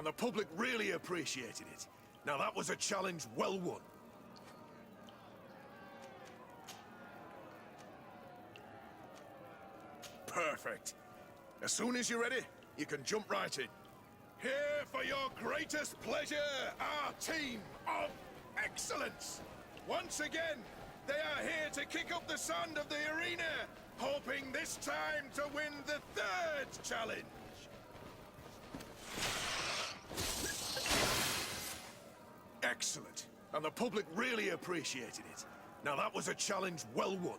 and the public really appreciated it. Now that was a challenge well won. Perfect. As soon as you're ready, you can jump right in. Here for your greatest pleasure, our team of excellence. Once again, they are here to kick up the sand of the arena, hoping this time to win the third challenge. Excellent. And the public really appreciated it. Now that was a challenge well won.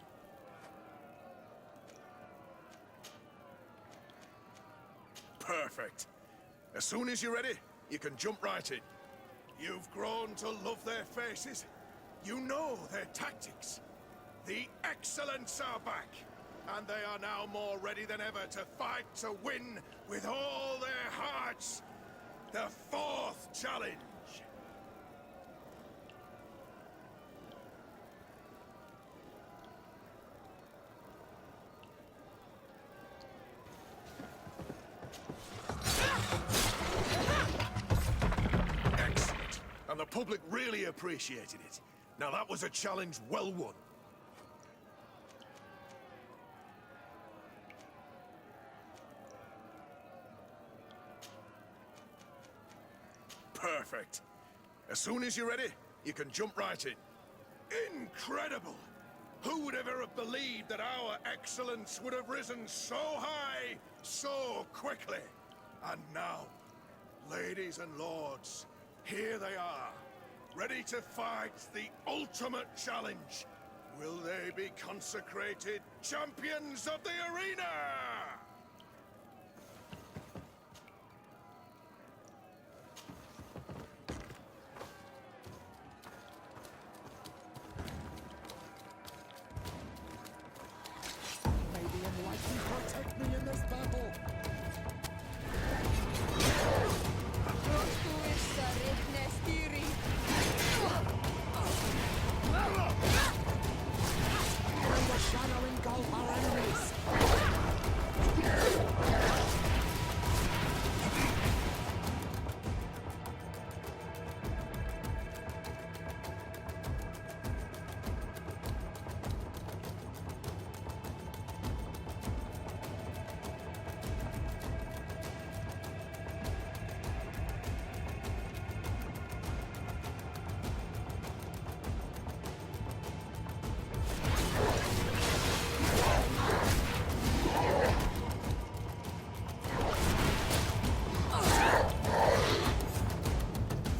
Perfect. As soon as you're ready, you can jump right in. You've grown to love their faces. You know their tactics. The excellents are back, and they are now more ready than ever to fight to win with all their hearts. The fourth challenge. Excellent. And the public really appreciated it. Now that was a challenge well won. Perfect. As soon as you're ready, you can jump right in. Incredible! Who would ever have believed that our excellence would have risen so high, so quickly? And now, ladies and lords, here they are, ready to fight the ultimate challenge. Will they be consecrated champions of the arena? May the Enlightened protect me in this battle! May the shadow engulf our enemies!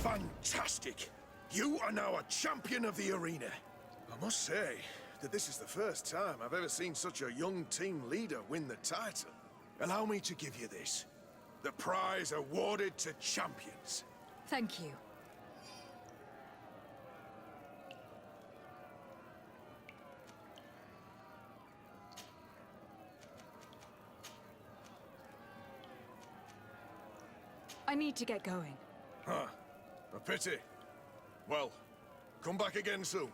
Fantastic! You are now a champion of the arena. I must say that this is the first time I've ever seen such a young team leader win the title. Allow me to give you this. The prize awarded to champions. Thank you. I need to get going. Huh. A pity. Well, come back again soon.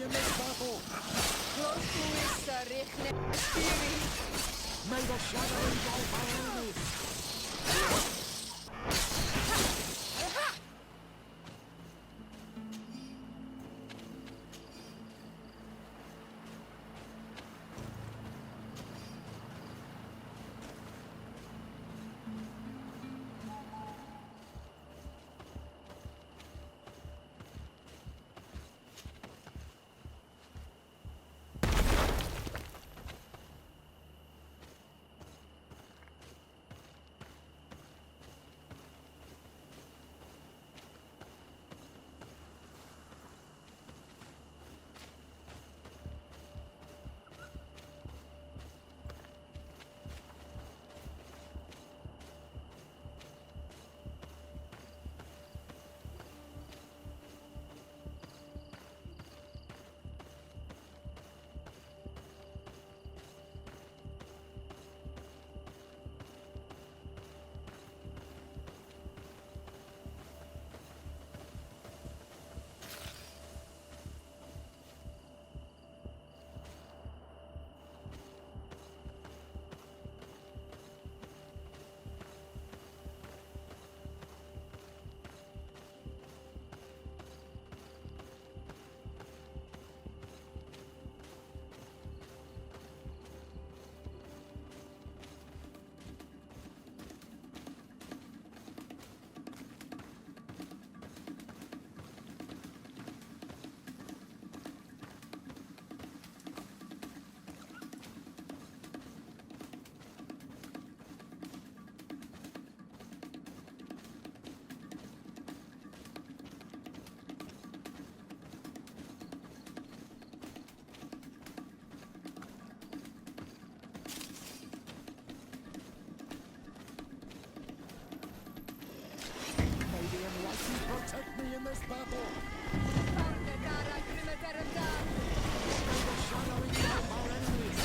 me in this battle. May the shadow engulf our enemies. May the enlightened protect me in this battle. May the shadow engulf our enemies.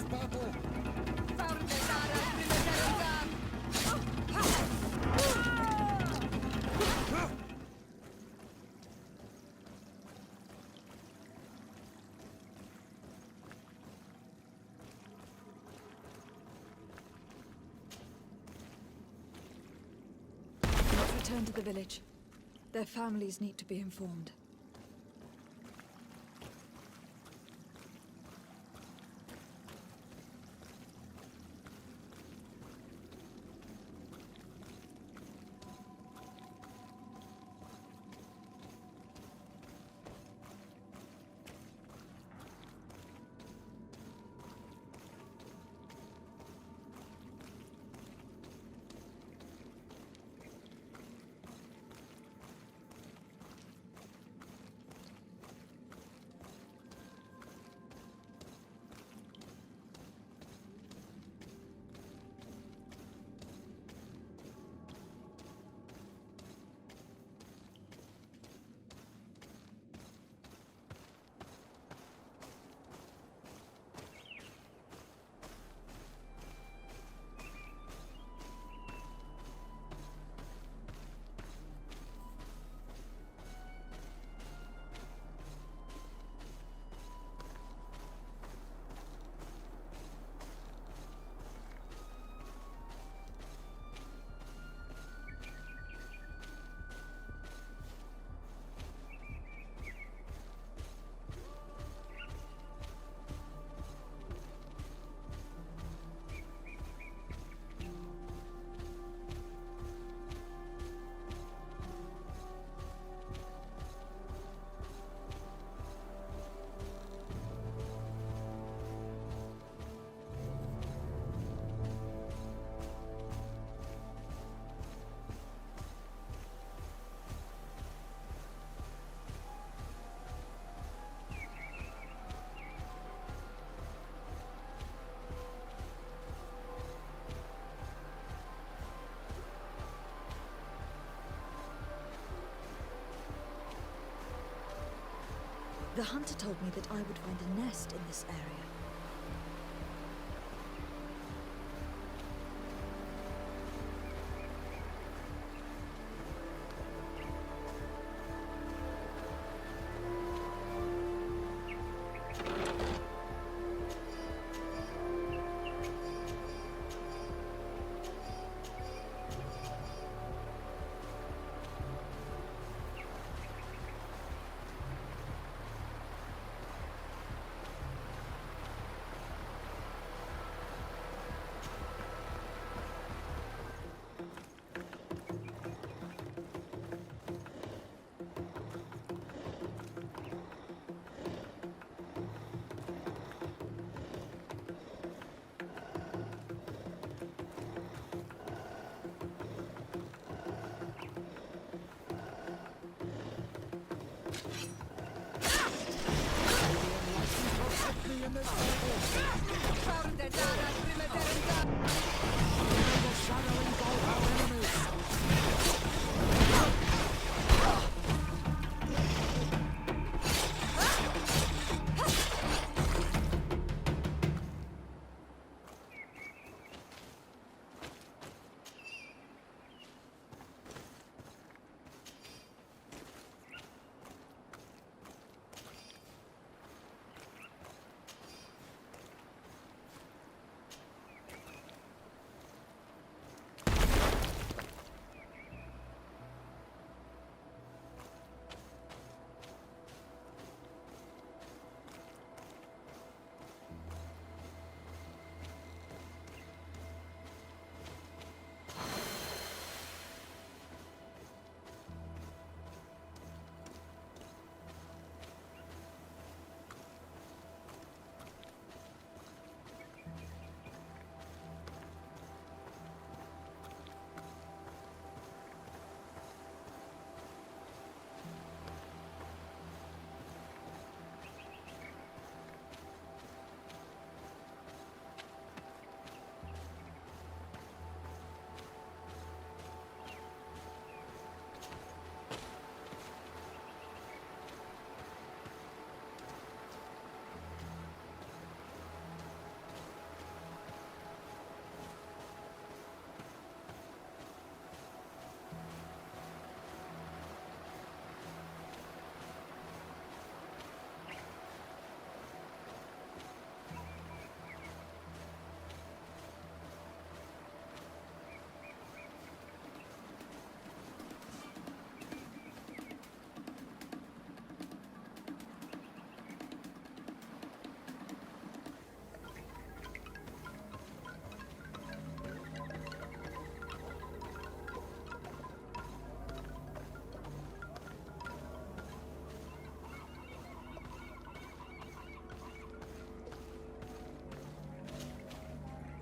purple. Let's return to the village. Their families need to be informed. The hunter told me that I would find a nest in this area.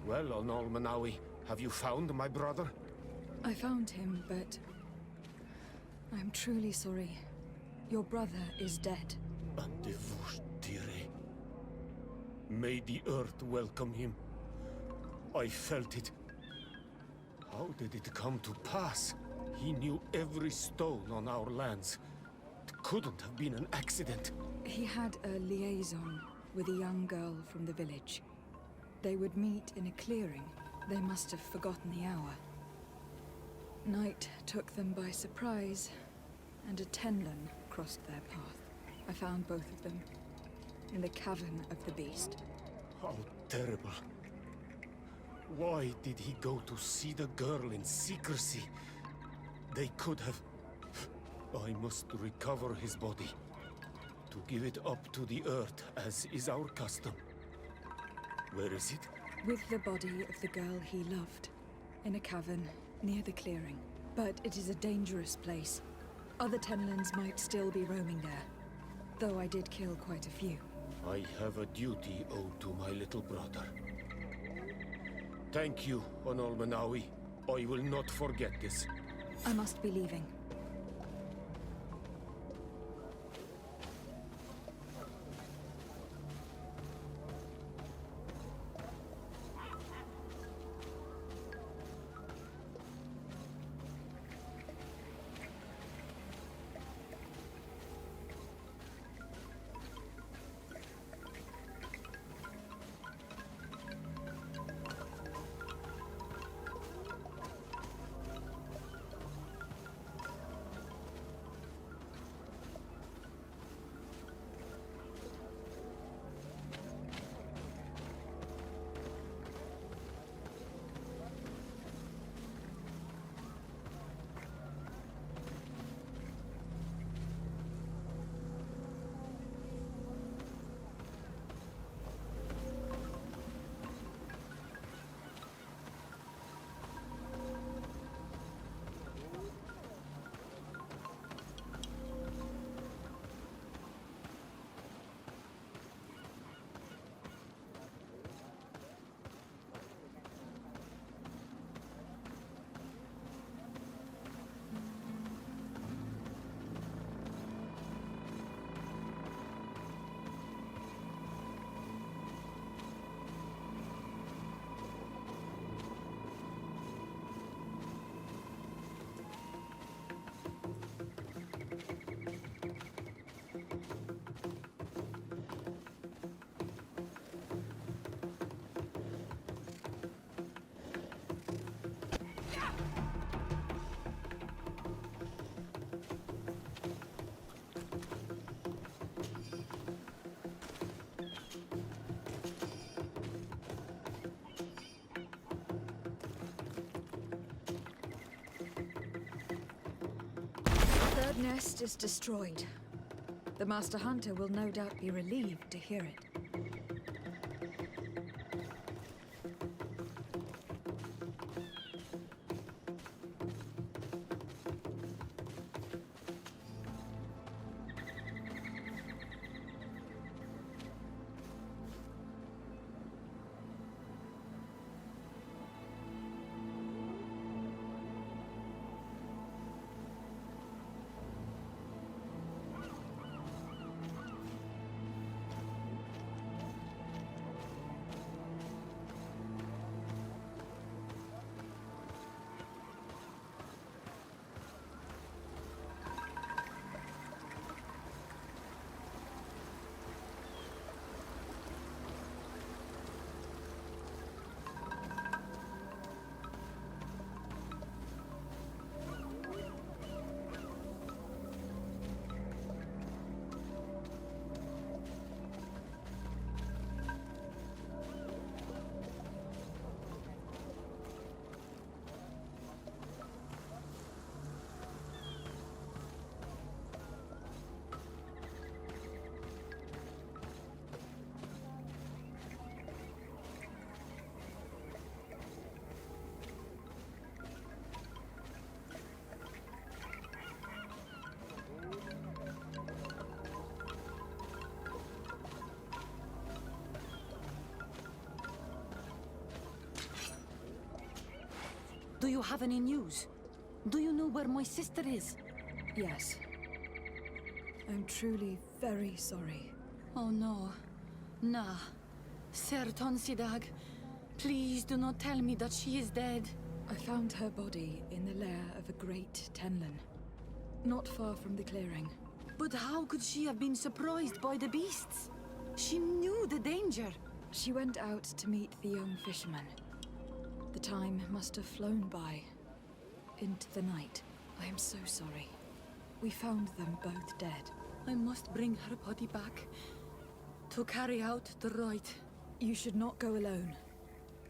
Well, Onol Manawi, have you found my brother? I found him, but I'm truly sorry. Your brother is dead. Andevush dire. May the earth welcome him. I felt it. How did it come to pass? He knew every stone on our lands. It couldn't have been an accident. He had a liaison with a young girl from the village. They would meet in a clearing. They must have forgotten the hour. Night took them by surprise, and a Tenlin crossed their path. I found both of them in the cavern of the beast. How terrible. Why did he go to see the girl in secrecy? They could have... I must recover his body. To give it up to the earth, as is our custom. Where is it? With the body of the girl he loved, in a cavern near the clearing. But it is a dangerous place. Other Tenlins might still be roaming there, though I did kill quite a few. I have a duty owed to my little brother. Thank you, Onol Manawi. I will not forget this. I must be leaving. Third nest is destroyed. The Master Hunter will no doubt be relieved to hear it. you have any news? Do you know where my sister is? Yes. I'm truly very sorry. Oh no. Nah. Ser Tonsidag, please do not tell me that she is dead. I found her body in the lair of a great Tenlin, not far from the clearing. But how could she have been surprised by the beasts? She knew the danger. She went out to meet the young fisherman. The time must have flown by, into the night. I am so sorry. We found them both dead. I must bring her body back to carry out the rite. You should not go alone.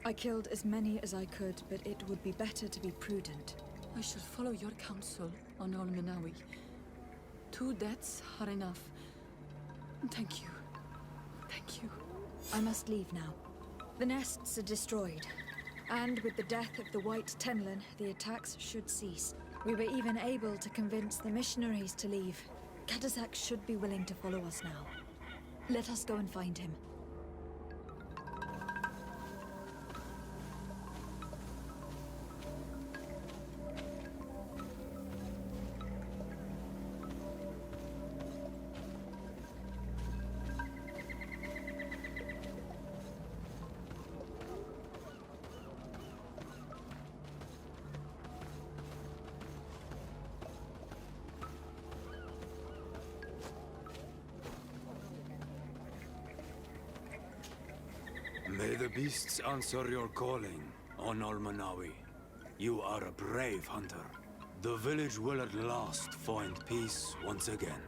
I killed as many as I could, but it would be better to be prudent. I shall follow your counsel on Olmenawi. 2 deaths are enough. Thank you. Thank you. I must leave now. The nests are destroyed, and with the death of the White Tenlin, the attacks should cease. We were even able to convince the missionaries to leave. Katasak should be willing to follow us now. Let us go and find him. May the beasts answer your calling, on Olmenawi. You are a brave hunter. The village will at last find peace once again.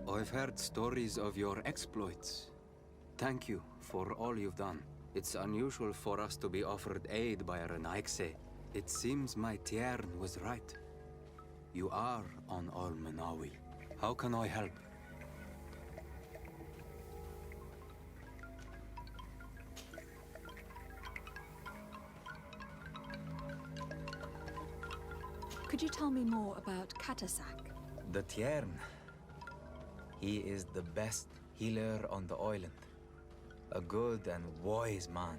I've heard stories of your exploits. Thank you for all you've done. It's unusual for us to be offered aid by a Renaigse. It seems my Tiern was right. You are on Olmenawi. How can I help? Could you tell me more about Katasak? The Tiern. He is the best healer on the island. A good and wise man.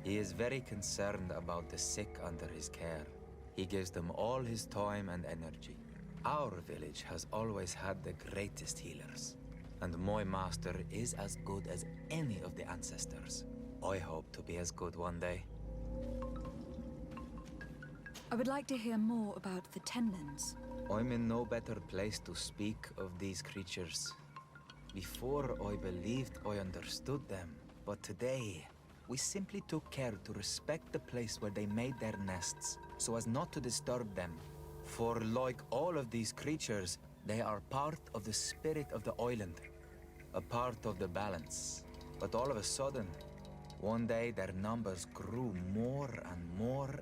He is very concerned about the sick under his care. He gives them all his time and energy. Our village has always had the greatest healers. And my master is as good as any of the ancestors. I hope to be as good one day. I would like to hear more about the Tenlands. I'm in no better place to speak of these creatures. Before I believed I understood them, but today we simply took care to respect the place where they made their nests, so as not to disturb them. For like all of these creatures, they are part of the spirit of the island, a part of the balance. But all of a sudden, one day their numbers grew more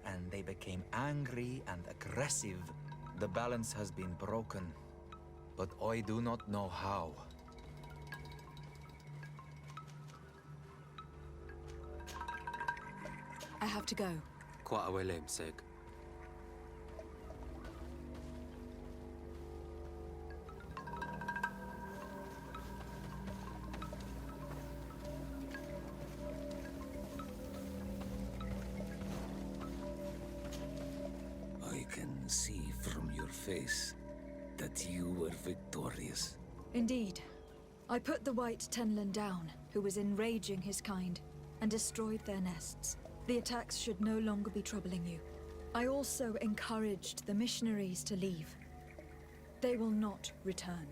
and they became angry and aggressive. The balance has been broken, but I do not know how. I have to go. Quite a William sake. I can see from your face that you were victorious. Indeed. I put the White Tenland down, who was enraging his kind, and destroyed their nests. The attacks should no longer be troubling you. I also encouraged the missionaries to leave. They will not return.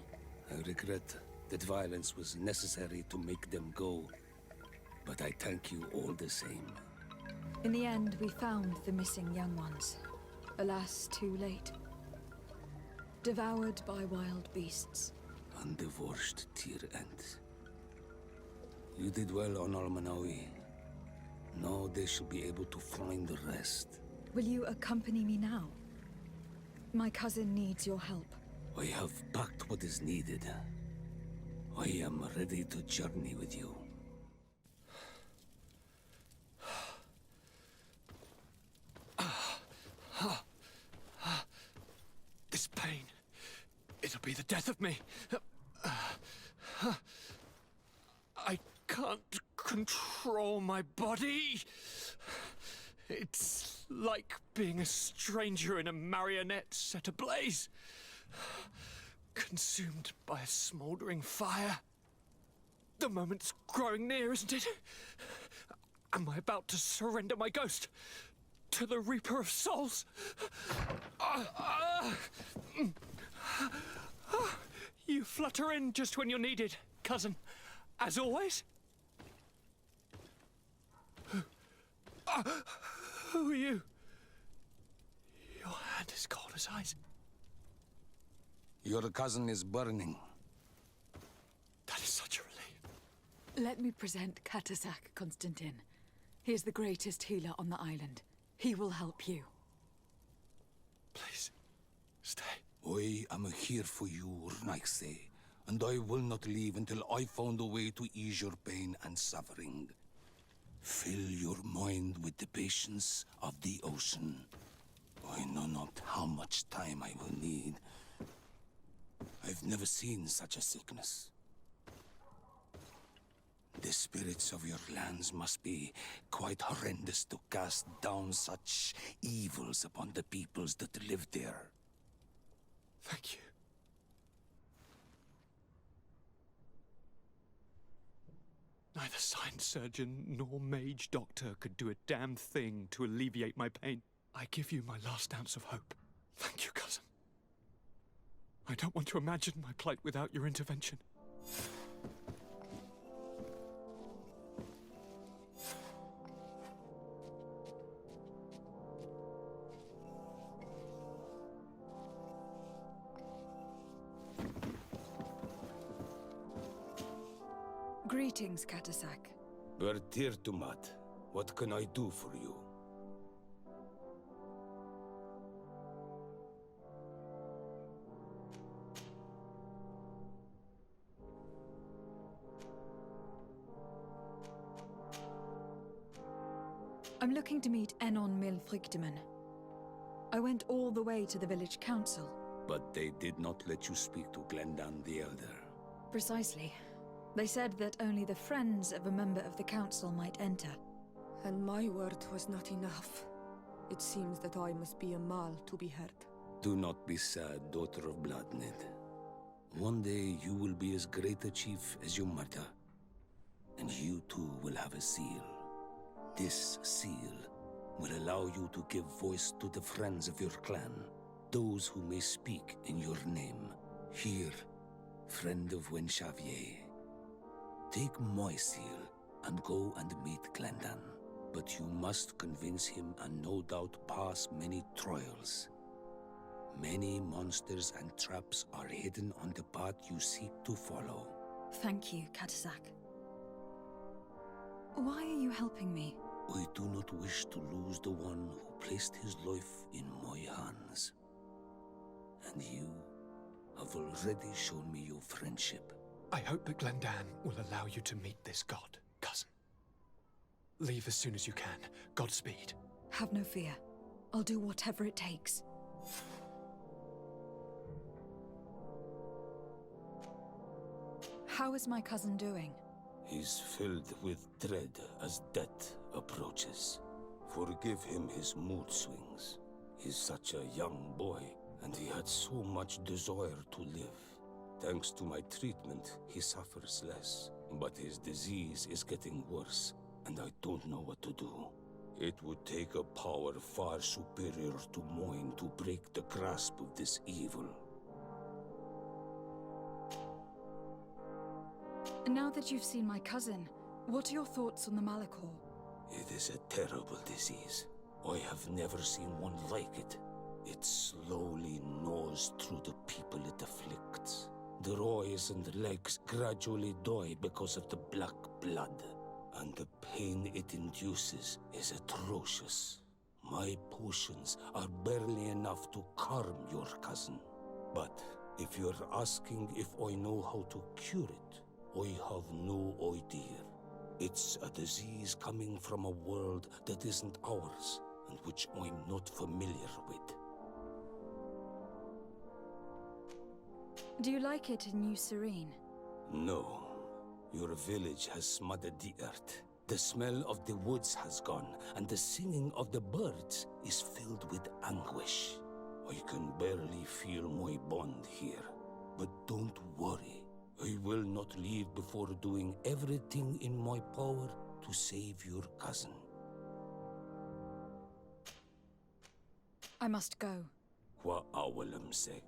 I regret that violence was necessary to make them go, but I thank you all the same. In the end, we found the missing young ones. Alas, too late. Devoured by wild beasts. And the worst tear end. You did well on Almanawi. Now they shall be able to find the rest. Will you accompany me now? My cousin needs your help. I have packed what is needed. I am ready to journey with you. This pain, it'll be the death of me. I can't control my body. It's like being a stranger in a marionette set ablaze. Consumed by a smoldering fire. The moment's growing near, isn't it? Am I about to surrender my ghost to the Reaper of Souls? You flutter in just when you're needed, cousin. As always. Who are you? Your hand is cold as ice. Your cousin is burning. That is such a relief. Let me present Katasak Konstantin. He is the greatest healer on the island. He will help you. Please, stay. I am here for you, Urnaikse, and I will not leave until I found a way to ease your pain and suffering. Fill your mind with the patience of the ocean. I know not how much time I will need. I've never seen such a sickness. The spirits of your lands must be quite horrendous to cast down such evils upon the peoples that live there. Thank you. Neither sign surgeon nor mage doctor could do a damn thing to alleviate my pain. I give you my last ounce of hope. Thank you, cousin. I don't want to imagine my plight without your intervention. Greetings, Katasak. Bertirtumat, what can I do for you? I'm looking to meet Enon Milfrictiman. I went all the way to the village council. But they did not let you speak to Glendan the Elder. Precisely. They said that only the friends of a member of the council might enter. And my word was not enough. It seems that I must be a Mal to be heard. Do not be sad, daughter of Bloodned. One day you will be as great a chief as your mother. And you too will have a seal. This seal will allow you to give voice to the friends of your clan, those who may speak in your name. Here, friend of Wenxavier, take my seal and go and meet Glendan. But you must convince him and no doubt pass many trials. Many monsters and traps are hidden on the path you seek to follow. Thank you, Katasak. Why are you helping me? I do not wish to lose the one who placed his life in my hands. And you have already shown me your friendship. I hope that Glendan will allow you to meet this god, cousin. Leave as soon as you can. Godspeed. Have no fear. I'll do whatever it takes. How is my cousin doing? He's filled with dread as death approaches. Forgive him his mood swings. He's such a young boy, and he had so much desire to live. Thanks to my treatment, he suffers less. But his disease is getting worse, and I don't know what to do. It would take a power far superior to mine to break the grasp of this evil. Now that you've seen my cousin, what are your thoughts on the Malachor? It is a terrible disease. I have never seen one like it. It slowly gnaws through the people it afflicts. Their eyes and legs gradually die because of the black blood, and the pain it induces is atrocious. My potions are barely enough to calm your cousin. But if you're asking if I know how to cure it, I have no idea. It's a disease coming from a world that isn't ours, and which I'm not familiar with. Do you like it in New Serene? No. Your village has smothered the earth. The smell of the woods has gone, and the singing of the birds is filled with anguish. I can barely feel my bond here. But don't worry. I will not leave before doing everything in my power to save your cousin. I must go. Wa awalam seg.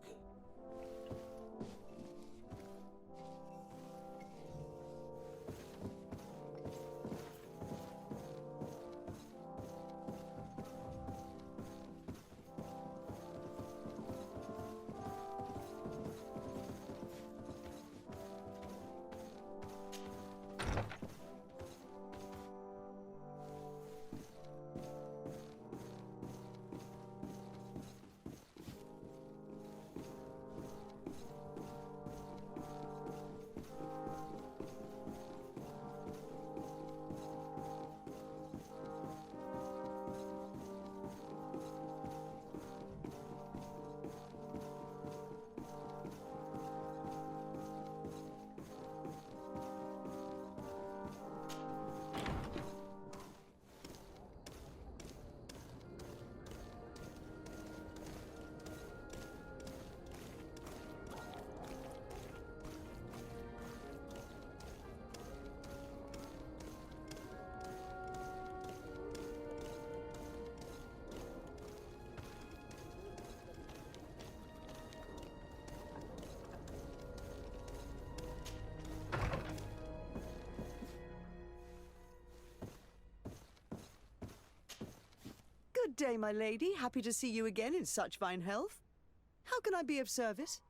Good day, my lady. Happy to see you again in such fine health. How can I be of service?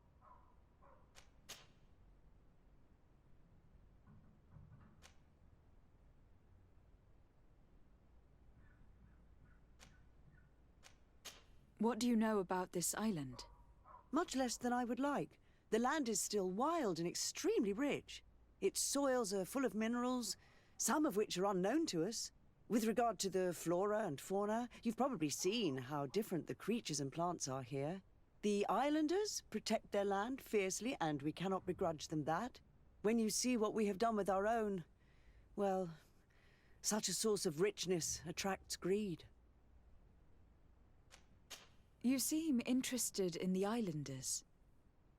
What do you know about this island? Much less than I would like. The land is still wild and extremely rich. Its soils are full of minerals, some of which are unknown to us. With regard to the flora and fauna, you've probably seen how different the creatures and plants are here. The islanders protect their land fiercely, and we cannot begrudge them that. When you see what we have done with our own, well, such a source of richness attracts greed. You seem interested in the islanders.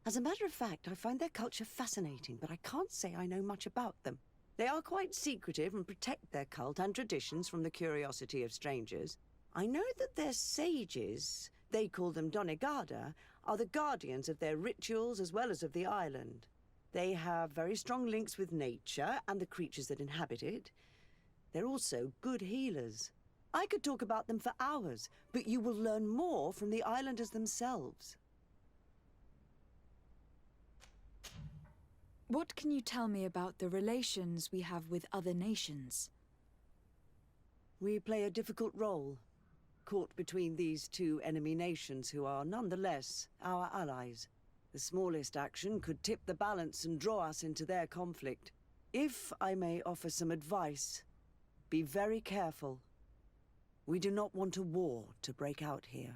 As a matter of fact, I find their culture fascinating, but I can't say I know much about them. They are quite secretive and protect their cult and traditions from the curiosity of strangers. I know that their sages, they call them Donegada, are the guardians of their rituals as well as of the island. They have very strong links with nature and the creatures that inhabit it. They're also good healers. I could talk about them for hours, but you will learn more from the islanders themselves. What can you tell me about the relations we have with other nations? We play a difficult role, caught between these two enemy nations who are nonetheless our allies. The smallest action could tip the balance and draw us into their conflict. If I may offer some advice, be very careful. We do not want a war to break out here.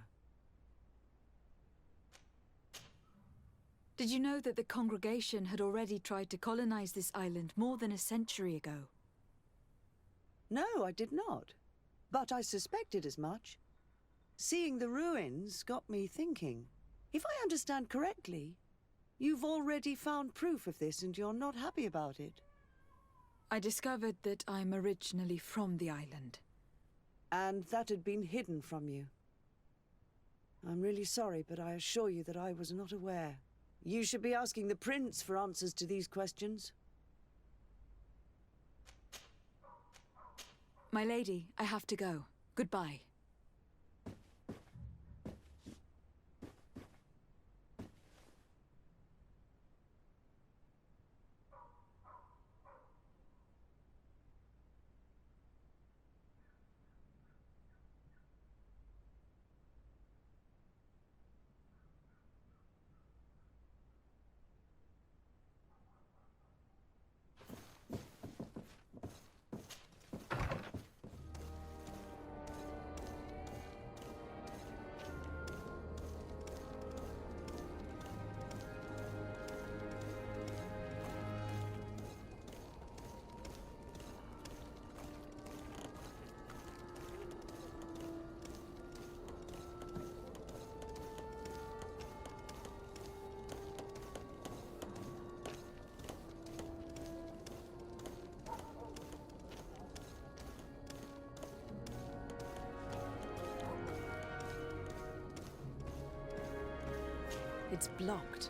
Did you know that the congregation had already tried to colonize this island more than a century ago? No, I did not. But I suspected as much. Seeing the ruins got me thinking. If I understand correctly, you've already found proof of this and you're not happy about it. I discovered that I'm originally from the island. And that had been hidden from you. I'm really sorry, but I assure you that I was not aware. You should be asking the Prince for answers to these questions. My lady, I have to go. Goodbye. It's blocked.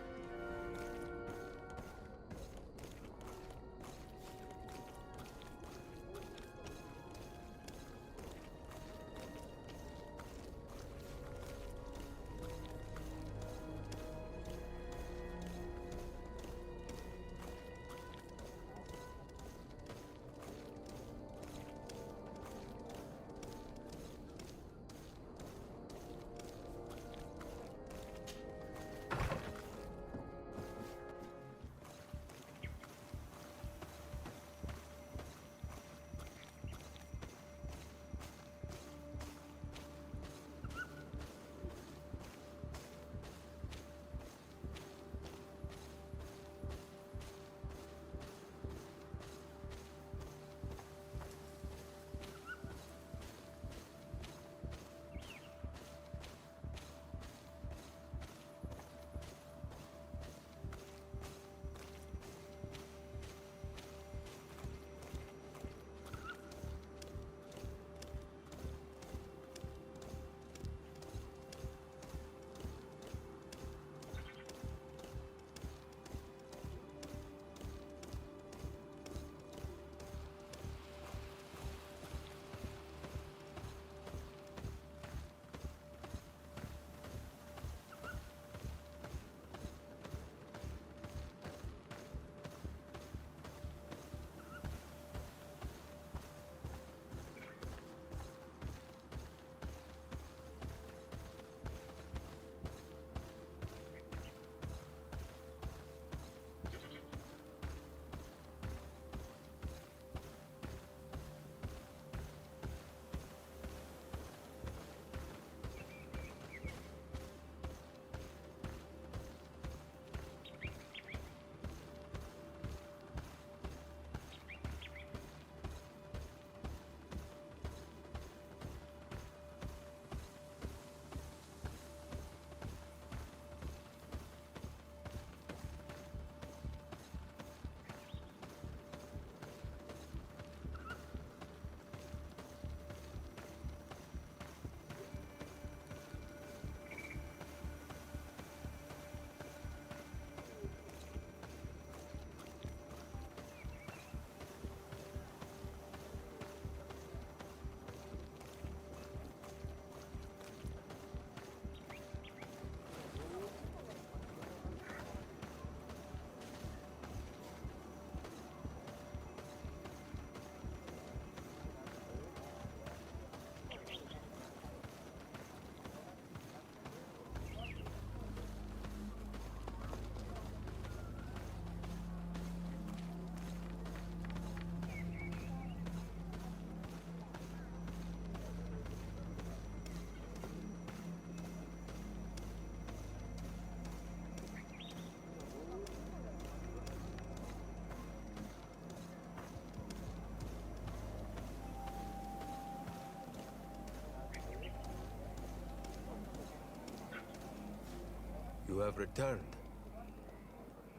You have returned.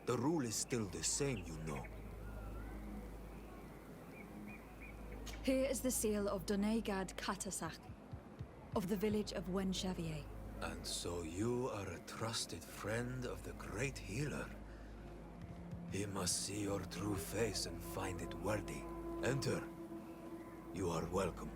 The rule is still the same, you know. Here is the seal of Donegad Katasak, of the village of Wenchavier. And so you are a trusted friend of the great healer. He must see your true face and find it worthy. Enter. You are welcome.